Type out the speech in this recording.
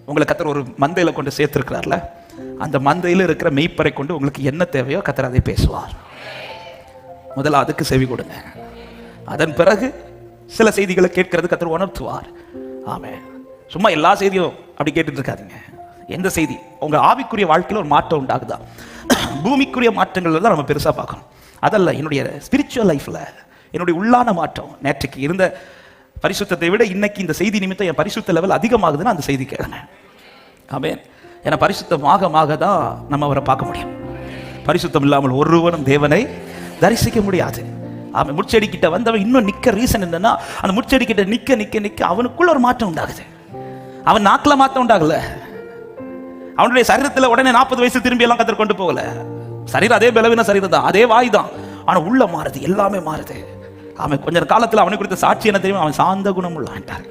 உங்களை கர்த்தர் ஒரு மந்தையில கொண்டு சேர்த்திருக்கிறார்ல, அந்த மந்தையில் இருக்கிற மெய்ப்பரை கொண்டு உங்களுக்கு என்ன தேவையோ கர்த்தர் அதை பேசுவார். முதல்ல அதுக்கு செவி கொடுங்க. அதன் பிறகு சில செய்திகளை கேட்கறது கர்த்தர் உணர்த்துவார். ஆமென். சும்மா எல்லா செய்தியும் அப்படி கேட்டுட்டு இருக்காதீங்க. எந்த செய்தி உங்க ஆவிக்குரிய வாழ்க்கையில் ஒரு மாற்றம் உண்டாகுதா, பூமிக்குரிய மாற்றங்கள் தான் நம்ம பெருசா பார்க்கணும். அதல்ல, என்னுடைய ஸ்பிரிச்சுவல் லைஃப்ல என்னுடைய உள்ளான மாற்றம். நேற்றுக்கு இருந்த பரிசுத்தத்தை விட இன்னைக்கு இந்த செய்தி நிமித்தம் என் பரிசுத்த லெவல் அதிகமாகுதுன்னா அந்த செய்தி கேளுங்க. ஆமென். ஏன்னா பரிசுத்தமாக தான் நம்ம அவரை பார்க்க முடியும். பரிசுத்தம் இல்லாமல் ஒருவனும் தேவனை தரிசிக்க முடியாது. அவன் முச்செடி கிட்ட வந்தவன் இன்னும் நிக்க ரீசன் என்னன்னா, அந்த முச்செடி கிட்ட நிக்க நிக்க நிக்க அவனுக்குள்ள ஒரு மாற்றம் உண்டாகுது. அவன் நாக்கில் மாற்றம் உண்டாகல, அவனுடைய சரீரத்தில் உடனே 40 வயசு திரும்பி எல்லாம் கத்தர் கொண்டு போகல. சரீரம் அதே பலவீன சரீரம் தான், அதே வாய் தான், ஆனா உள்ள மாறுது, எல்லாமே மாறுது. அவன் கொஞ்ச காலத்தில் அவனை குறித்த சாட்சி என்ன தெரியும், அவன் சாந்த குணம் உள்ளான்ட்டார்.